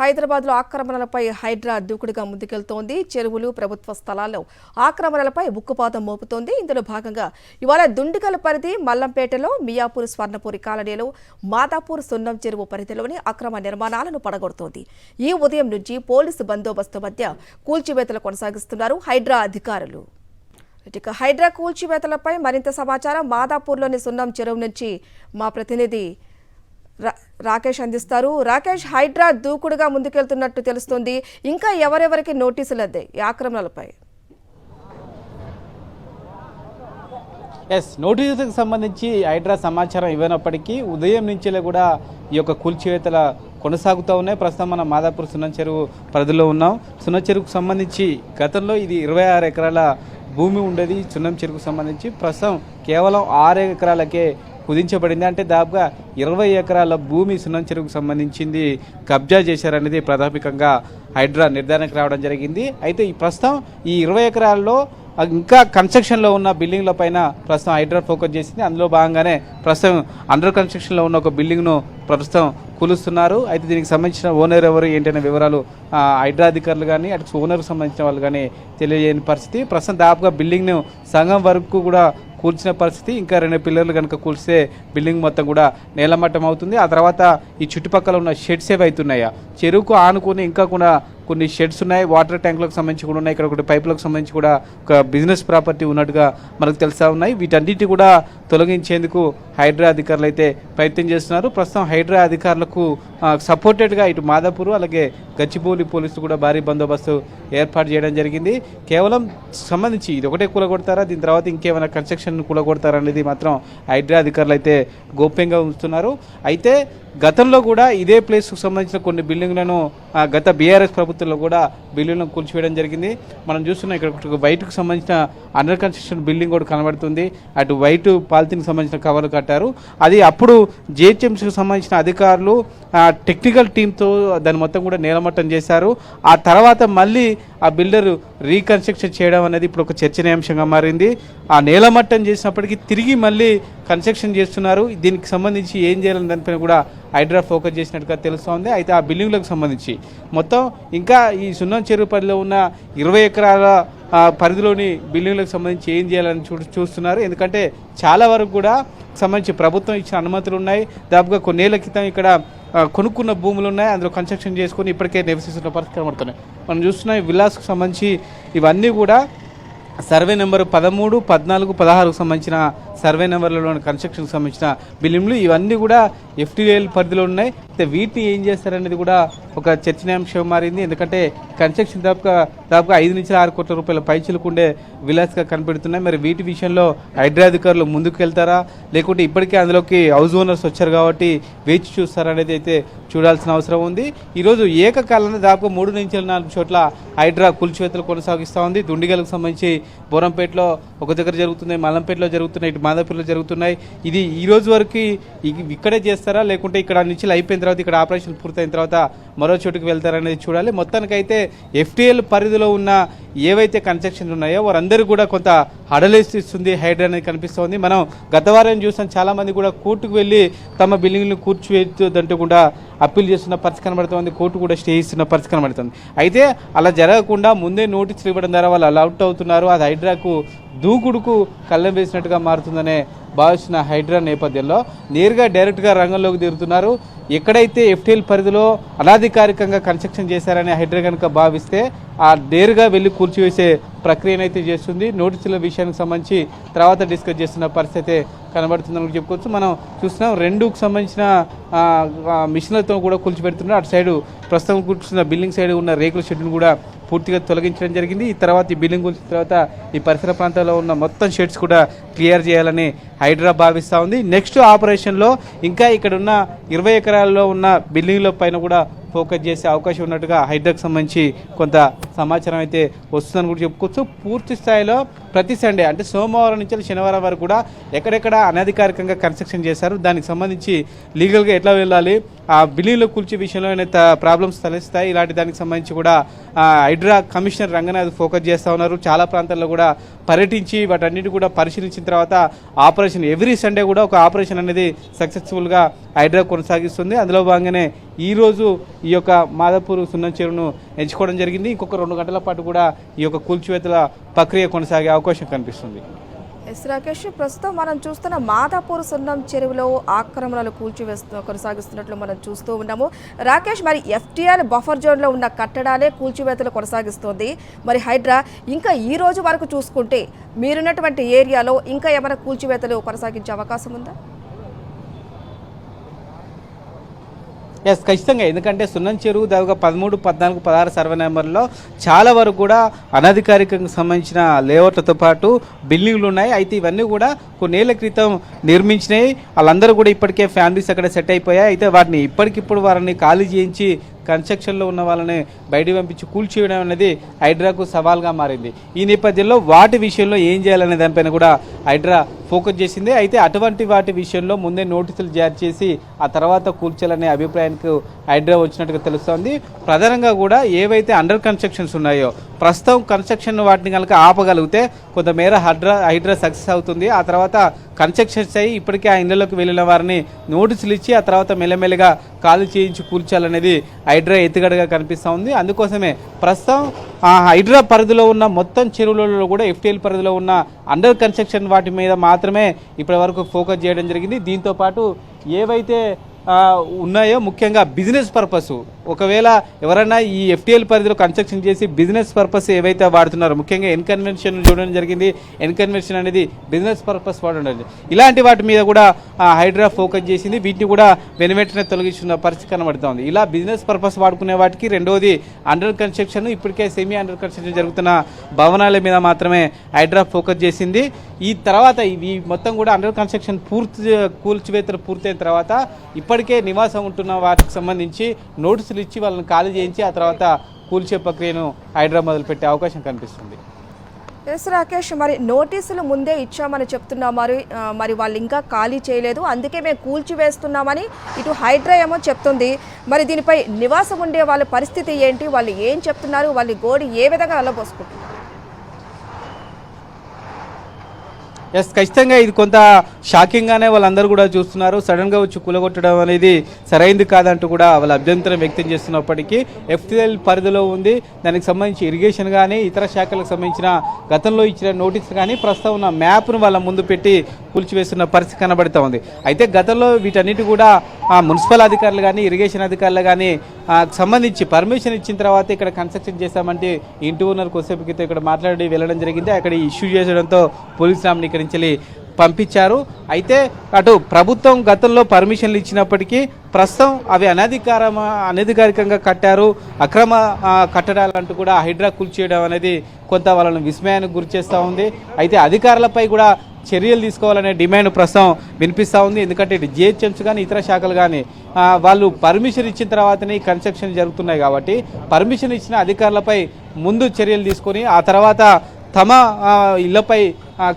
హైదరాబాద్లో ఆక్రమణలపై హైడ్రా దూకుడుగా ముందుకెళ్తోంది. చెరువులు, ప్రభుత్వ స్థలాల్లో ఆక్రమణలపై ఉక్కుపాతం మోపుతోంది. ఇందులో భాగంగా ఇవాళ దుండిగల్ పరిధి మల్లంపేటలో, మియాపూర్ స్వర్ణపూరి కాలనీలో, మాదాపూర్ సున్నం చెరువు పరిధిలోని అక్రమ నిర్మాణాలను పడగొడుతోంది. ఈ ఉదయం నుంచి పోలీసు బందోబస్తు మధ్య కూల్చివేతలు కొనసాగిస్తున్నారు హైడ్రా అధికారులు. ఇక హైడ్రా కూల్చివేతలపై మరింత సమాచారం మాదాపూర్లోని సున్నం చెరువు నుంచి మా ప్రతినిధి రాకేష్ అందిస్తారు. రాకేష్, హైడ్రా దూకుడుగా ముందుకెళ్తున్నట్టు తెలుస్తుంది. ఇంకా ఎవరెవరికి నోటీసులు అద్దాయి ఈ ఆక్రమణలపై? నోటీసులకు సంబంధించి హైడ్రా సమాచారం ఇవ్వనప్పటికీ ఉదయం నుంచే కూడా ఈ యొక్క కూల్చివేతల కొనసాగుతూ ఉన్నాయి. ప్రస్తుతం మనం మాదాపూర్ సున్నం చెరువు పరిధిలో ఉన్నాం. సున్నం చెరువుకు సంబంధించి గతంలో ఇది 26 ఎకరాల భూమి ఉండేది. సున్నం చెరువుకు సంబంధించి ప్రస్తుతం కేవలం 6 ఎకరాలకే కుదించబడింది. అంటే దాదాపుగా 20 ఎకరాల భూమి సున్నం చెరువుకు సంబంధించింది కబ్జా చేశారనేది ప్రాథమికంగా హైడ్రా నిర్ధారణకు రావడం జరిగింది. అయితే ఈ ప్రస్తుతం ఈ 20 ఎకరాల్లో ఇంకా కన్స్ట్రక్షన్లో ఉన్న బిల్డింగ్ల పైన ప్రస్తుతం హైడ్రా ఫోకస్ చేసింది. అందులో భాగంగానే ప్రస్తుతం అండర్ కన్స్ట్రక్షన్లో ఉన్న ఒక బిల్డింగ్ను ప్రస్తుతం కూలుస్తున్నారు. అయితే దీనికి సంబంధించిన ఓనర్ ఎవరు ఏంటనే వివరాలు హైడ్రా అధికారులు కానీ అటు ఓనర్కు సంబంధించిన వాళ్ళు కానీ తెలియజేయని పరిస్థితి. ప్రస్తుతం దాదాపుగా బిల్డింగ్ను సగం వరకు కూడా కూల్చిన పరిస్థితి. ఇంకా 2 పిల్లర్లు కనుక కూల్స్తే బిల్డింగ్ మొత్తం కూడా నేలమట్టం అవుతుంది. ఆ తర్వాత ఈ చుట్టుపక్కల ఉన్న షెడ్స్ ఏవైతున్నాయా, చెరువుకు ఆనుకుని ఇంకా కూడా కొన్ని షెడ్స్ ఉన్నాయి. వాటర్ ట్యాంకులకు సంబంధించి కూడా ఉన్నాయి. ఇక్కడ ఒకటి పైపులకు సంబంధించి కూడా ఒక బిజినెస్ ప్రాపర్టీ ఉన్నట్టుగా మనకు తెలుస్తూ ఉన్నాయి. వీటన్నిటి కూడా తొలగించేందుకు హైడ్రా అధికారులు అయితే ప్రయత్నం చేస్తున్నారు. ప్రస్తుతం హైడ్రా అధికారులకు సపోర్టెడ్గా ఇటు మాదాపూర్ అలాగే గచ్చిబౌలి పోలీసులు కూడా భారీ బందోబస్తు ఏర్పాటు చేయడం జరిగింది. కేవలం సంబంధించి ఇది ఒకటే కూలగొడతారా, దీని తర్వాత ఇంకేమైనా కన్స్ట్రక్షన్ కూలగొడతారా అనేది మాత్రం హైడ్రా అధికారులు అయితే గోప్యంగా ఉంచుతున్నారు. అయితే గతంలో కూడా ఇదే ప్లేస్కు సంబంధించిన కొన్ని బిల్డింగ్లను గత బీఆర్ఎస్ ప్రభుత్వంలో కూడా బిల్డింగ్లను కూల్చివేయడం జరిగింది. మనం చూస్తున్నాం ఇక్కడ వైట్కు సంబంధించిన అండర్ కన్స్ట్రక్షన్ బిల్డింగ్ కూడా కనబడుతుంది. అటు వైట్ పాలిథిన్కి సంబంధించిన కవర్లు కట్టారు. అది అప్పుడు జిహెచ్ఎంసీకి సంబంధించిన అధికారులు టెక్నికల్ టీంతో దాన్ని మొత్తం కూడా నేలమట్టం చేశారు. ఆ తర్వాత మళ్ళీ ఆ బిల్డర్ రీకన్స్ట్రక్షన్ చేయడం అనేది ఇప్పుడు ఒక చర్చనీయాంశంగా మారింది. ఆ నేలమట్టం చేసినప్పటికీ తిరిగి మళ్ళీ కన్స్ట్రక్షన్ చేస్తున్నారు. దీనికి సంబంధించి ఏం చేయాలని దానిపైన కూడా హైడ్రా ఫోకస్ చేసినట్టుగా తెలుస్తోంది. అయితే ఆ బిల్డింగ్లకు సంబంధించి మొత్తం ఇంకా ఈ సున్నం చెరువు పరిధిలో ఉన్న 20 ఎకరాల పరిధిలోని బిల్డింగ్లకు సంబంధించి ఏం చేయాలని చూస్తున్నారు. ఎందుకంటే చాలా వరకు కూడా సంబంధించి ప్రభుత్వం ఇచ్చిన అనుమతులు ఉన్నాయి. దాదాపుగా కొన్నేళ్ల క్రితం ఇక్కడ కొనుక్కున్న భూములు ఉన్నాయి. అందులో కన్స్ట్రక్షన్ చేసుకొని ఇప్పటికే నివసిస్తున్న పరిస్థితి కనబడుతున్నాయి. మనం చూస్తున్నాం విలాస్కు సంబంధించి ఇవన్నీ కూడా సర్వే నెంబరు 13, 14, 16కు సంబంధించిన సర్వే నెంబర్లలోని కన్స్ట్రక్షన్కి సంబంధించిన బిల్డింగ్లు ఇవన్నీ కూడా FTL పరిధిలో ఉన్నాయి. అయితే వీటిని ఏం చేస్తారనేది కూడా ఒక చర్చనీయాంశం మారింది. ఎందుకంటే కన్స్ట్రక్షన్ దాదాపుగా 5 నుంచి 6 కోట్ల రూపాయల పైచిలుకుండే విలాస్గా కనపెడుతున్నాయి. మరి వీటి విషయంలో హైడ్రా అధికారులు ముందుకు వెళ్తారా, లేకుంటే ఇప్పటికే అందులోకి హౌస్ ఓనర్స్ వచ్చారు కాబట్టి వేచి చూస్తారా అనేది అయితే చూడాల్సిన అవసరం ఉంది. ఈరోజు ఏకకాలంలో దాదాపు 3 నుంచి 4 చోట్ల హైడ్రా కూల్చివేతలు కొనసాగిస్తూ ఉంది. దుండిగలకు సంబంధించి బోరంపేటలో ఒక దగ్గర జరుగుతున్నాయి, మల్లంపేటలో జరుగుతున్నాయి, ఇటు మాదాపూర్లో జరుగుతున్నాయి. ఇది ఈ రోజు వరకు ఇక్కడే చేస్తారా, లేకుంటే ఇక్కడ నుంచి అయిపోయిన తర్వాత ఇక్కడ ఆపరేషన్ పూర్తయిన తర్వాత మరో చోటుకు వెళ్తారనేది చూడాలి. మొత్తానికైతే FTL పరిధిలో ఉన్న ఏవైతే కన్స్ట్రక్షన్లు ఉన్నాయో వారందరూ కూడా కొంత హడలేస్తుంది హైడ్రా అనేది కనిపిస్తోంది. మనం గత వారం చూసాం, చాలామంది కూడా కోర్టుకు వెళ్ళి తమ బిల్డింగ్లను కూర్చివేయొద్దంటూ కూడా అప్పీల్ చేస్తున్న పరిస్థితి కనబడుతోంది. కోర్టు కూడా స్టే ఇస్తున్న పరిస్థితి కనబడుతుంది. అయితే అలా జరగకుండా ముందే నోటీసులు ఇవ్వడం ద్వారా వాళ్ళు అలౌట్ అవుతున్నారు. అది హైడ్రాకు దూకుడుకు కళ్ళెం వేసినట్టుగా మారుతుందనే భావిస్తున్న హైడ్రా నేపథ్యంలో నేరుగా డైరెక్ట్గా రంగంలోకి దిగుతున్నారు. ఎక్కడైతే FTL పరిధిలో అనాధికారికంగా కన్స్ట్రక్షన్ చేశారని హైడ్రా కనుక భావిస్తే ఆ నేరుగా వెళ్ళి కూల్చివేసే ప్రక్రియనైతే చేస్తుంది. నోటీసుల విషయానికి సంబంధించి తర్వాత డిస్కస్ చేస్తున్న పరిస్థితి కనబడుతుందని చెప్పుకోవచ్చు. మనం చూస్తున్నాం 2కు సంబంధించిన మిషన్లతో కూడా కూల్చిపెడుతున్నారు. అటు సైడు ప్రస్తుతం కూర్చున్న బిల్డింగ్ సైడ్ ఉన్న రేకుల షెడ్ను కూడా పూర్తిగా తొలగించడం జరిగింది. ఈ తర్వాత ఈ బిల్డింగ్ కూల్చిన తర్వాత ఈ పరిసర ప్రాంతాల్లో ఉన్న మొత్తం షెడ్స్ కూడా క్లియర్ చేయాలని హైడ్రా భావిస్తూ ఉంది. నెక్స్ట్ ఆపరేషన్లో ఇంకా ఇక్కడ ఉన్న 20 ఎకరాల్లో ఉన్న బిల్డింగ్ల పైన కూడా ఫోకస్ చేసే అవకాశం ఉన్నట్టుగా హైడ్రాకు సంబంధించి కొంత సమాచారం అయితే వస్తుందని కూడా చెప్పుకోవచ్చు. పూర్తి స్థాయిలో ప్రతి సండే అంటే సోమవారం నుంచి శనివారం వరకు కూడా ఎక్కడెక్కడ అనధికారికంగా కన్స్ట్రక్షన్ చేశారు, దానికి సంబంధించి లీగల్గా ఎట్లా వెళ్ళాలి, ఆ బిల్డింగ్లో కూల్చే విషయంలో ఏమైనా ప్రాబ్లమ్స్ తలెస్తాయి, ఇలాంటి దానికి సంబంధించి కూడా హైడ్రా కమిషనర్ రంగనాథ్ ఫోకస్ చేస్తూ ఉన్నారు. చాలా ప్రాంతాల్లో కూడా పర్యటించి వాటన్నిటి కూడా పరిశీలించిన తర్వాత ఆపరేషన్ ఎవ్రీ సండే కూడా ఒక ఆపరేషన్ అనేది సక్సెస్ఫుల్గా హైడ్రా కొనసాగిస్తుంది. అందులో భాగంగానే ఈరోజు ఈ యొక్క మాదాపూర్ సున్నం చెరువును ఎంచుకోవడం జరిగింది. ఇంకొక 2 గంటల పాటు కూడా ఈ యొక్క కూల్చివేతల ప్రక్రియ కొనసాగే అవకాశం కనిపిస్తుంది. ఎస్ రాకేష్, ప్రస్తుతం మనం చూస్తున్న మాదాపూర్ సున్నం చెరువులో ఆక్రమణలు కొనసాగిస్తున్నట్లు మనం చూస్తూ ఉన్నాము. రాకేష్, మరి ఎఫ్టీఆర్ బఫర్ జోన్లో ఉన్న కట్టడాలే కూల్చివేతలు కొనసాగిస్తోంది. మరి హైడ్రా ఇంకా ఈ రోజు వరకు చూసుకుంటే మీరున్నటువంటి ఏరియాలో ఇంకా ఏమైనా కూల్చివేతలు కొనసాగించే అవకాశం ఉందా? ఎస్, ఖచ్చితంగా. ఎందుకంటే సున్నం చెరువు దాదాపుగా 13, 14, 16 సర్వే నెంబర్లో చాలా వరకు కూడా అనధికారికంగా సంబంధించిన లేఅవుట్లతో పాటు బిల్డింగ్లు ఉన్నాయి. అయితే ఇవన్నీ కూడా కొన్నేళ్ల క్రితం నిర్మించినాయి. వాళ్ళందరూ కూడా ఇప్పటికే ఫ్యామిలీస్ అక్కడ సెట్ అయిపోయాయి. అయితే వాటిని ఇప్పటికిప్పుడు వారిని ఖాళీ చేయించి కన్స్ట్రక్షన్లో ఉన్న వాళ్ళని బయటికి పంపించి కూల్చేయడం అనేది హైడ్రాకు సవాల్గా మారింది. ఈ నేపథ్యంలో వాటి విషయంలో ఏం చేయాలనే దానిపైన కూడా హైడ్రా ఫోకస్ చేసింది. అయితే అటువంటి వాటి విషయంలో ముందే నోటీసులు జారీ చేసి ఆ తర్వాత కూల్చాలనే అభిప్రాయానికి హైడ్రా వచ్చినట్టుగా తెలుస్తోంది. ప్రధానంగా కూడా ఏవైతే అండర్ కన్స్ట్రక్షన్స్ ఉన్నాయో ప్రస్తుతం కన్స్ట్రక్షన్ వాటిని కనుక ఆపగలిగితే కొంతమేర హైడ్రా సక్సెస్ అవుతుంది. ఆ తర్వాత కన్స్ట్రక్షన్స్ అయ్యి ఇప్పటికే ఆ ఇళ్లలోకి వెళ్ళిన వారిని నోటీసులు ఇచ్చి ఆ తర్వాత మెల్లమెల్లగా ఖాళీ చేయించి కూల్చాలనేది హైడ్రా ఎత్తుగడగా కనిపిస్తూ ఉంది. అందుకోసమే ప్రస్తుతం ఆ హైడ్రా పరిధిలో ఉన్న మొత్తం చెరువులలో కూడా ఎఫ్టీఎల్ పరిధిలో ఉన్న అండర్ కన్స్ట్రక్షన్ వాటి మీద మాత్రమే ఇప్పటి వరకు ఫోకస్ చేయడం జరిగింది. దీంతోపాటు ఏవైతే ఉన్నాయో ముఖ్యంగా బిజినెస్ పర్పస్, ఒకవేళ ఎవరైనా ఈ ఎఫ్టీఎల్ పరిధిలో కన్స్ట్రక్షన్ చేసి బిజినెస్ పర్పస్ ఏవైతే వాడుతున్నారో ముఖ్యంగా ఎన్కన్వెన్షన్ చూడడం జరిగింది. ఎన్కన్వెన్షన్ అనేది బిజినెస్ పర్పస్ వాడడం, ఇలాంటి వాటి మీద కూడా హైడ్రా ఫోకస్ చేసింది. వీటిని కూడా వెనువెంటనే తొలగిస్తున్న పరిస్థితి కనబడుతోంది. ఇలా బిజినెస్ పర్పస్ వాడుకునే వాటికి రెండోది అండర్ కన్స్ట్రక్షన్, ఇప్పటికే సెమీ అండర్ కన్స్ట్రక్షన్ జరుగుతున్న భవనాల మీద మాత్రమే హైడ్రా ఫోకస్ చేసింది. ఈ తర్వాత ఇవి మొత్తం కూడా అండర్ కన్స్ట్రక్షన్ కూల్చివేతలు పూర్తయిన తర్వాత ఇప్పటికే నివాసం ఉంటున్న వాటికి సంబంధించి నోటీసులు ఇచ్చి వాళ్ళని ఖాళీ చేయించి ఆ తర్వాత కూల్చే ప్రక్రియను హైడ్రా మొదలుపెట్టే అవకాశం కనిపిస్తుంది. ఎస్ రాకేష్, మరి నోటీసులు ముందే ఇచ్చామని చెప్తున్నా, మరి వాళ్ళు ఇంకా ఖాళీ చేయలేదు, అందుకే మేము కూల్చివేస్తున్నామని ఇటు హైడ్రా ఏమో చెప్తుంది. మరి దీనిపై నివాసం ఉండే వాళ్ళ పరిస్థితి ఏంటి? వాళ్ళు ఏం చెప్తున్నారు? వాళ్ళ గోడి ఏ విధంగా అల్లబోసుకుంటున్నారు? ఎస్, ఖచ్చితంగా ఇది కొంత షాకింగ్గానే వాళ్ళందరూ కూడా చూస్తున్నారు. సడన్గా వచ్చి కూలగొట్టడం అనేది సరైంది కాదంటూ కూడా వాళ్ళ అభ్యంతరం వ్యక్తం చేస్తున్నప్పటికీ ఎఫ్టీఎల్ పరిధిలో ఉంది. దానికి సంబంధించి ఇరిగేషన్ కానీ ఇతర శాఖలకు సంబంధించిన గతంలో ఇచ్చిన నోటీసులు కానీ ప్రస్తుతం ఉన్న మ్యాప్ను వాళ్ళ ముందు పెట్టి కూల్చివేస్తున్న పరిస్థితి కనబడుతూ ఉంది. అయితే గతంలో వీటన్నిటి కూడా మున్సిపల్ అధికారులు కానీ ఇరిగేషన్ అధికారులు కానీ సంబంధించి పర్మిషన్ ఇచ్చిన తర్వాత ఇక్కడ కన్స్ట్రక్షన్ చేశామంటే ఇంటి ఓనర్ కొద్దిసేపు క్రితం ఇక్కడ మాట్లాడి వెళ్ళడం జరిగింది. అక్కడ ఇష్యూ చేసడంతో పోలీసు రామ్ని ఇక్కడి నుంచి పంపించారు. అయితే అటు ప్రభుత్వం గతంలో పర్మిషన్లు ఇచ్చినప్పటికీ ప్రస్తుతం అవి అనధికారికంగా కట్టారు, అక్రమ కట్టడాలంటూ కూడా హైడ్రా కూల్చేయడం అనేది కొంత వాళ్ళని విస్మయానికి గురి చేస్తూ ఉంది. అయితే అధికారులపై కూడా చర్యలు తీసుకోవాలనే డిమాండ్ ప్రస్తుతం వినిపిస్తూ ఉంది. ఎందుకంటే ఇటు జిహెచ్ఎంసీ కానీ ఇతర శాఖలు కానీ వాళ్ళు పర్మిషన్ ఇచ్చిన తర్వాతనే ఈ కన్స్ట్రక్షన్ జరుగుతున్నాయి కాబట్టి పర్మిషన్ ఇచ్చిన అధికారులపై ముందు చర్యలు తీసుకొని ఆ తర్వాత తమ ఇళ్లపై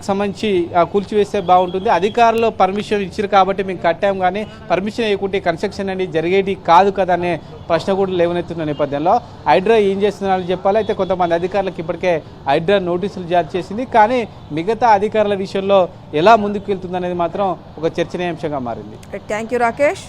సంబంధించి కూల్చివేస్తే బాగుంటుంది. అధికారులు పర్మిషన్ ఇచ్చారు కాబట్టి మేము కట్టాం, కానీ పర్మిషన్ ఇవ్వకుంటే కన్స్ట్రక్షన్ అనేది జరిగేది కాదు కదా అనే ప్రశ్న కూడా లేవనెత్తున్న నేపథ్యంలో హైడ్రా ఏం చేస్తున్నారని చెప్పాలి. అయితే కొంతమంది అధికారులకు ఇప్పటికే హైడ్రా నోటీసులు జారీ చేసింది, కానీ మిగతా అధికారుల విషయంలో ఎలా ముందుకు వెళ్తుందనేది మాత్రం ఒక చర్చనీయాంశంగా మారింది. Thank you Rakesh.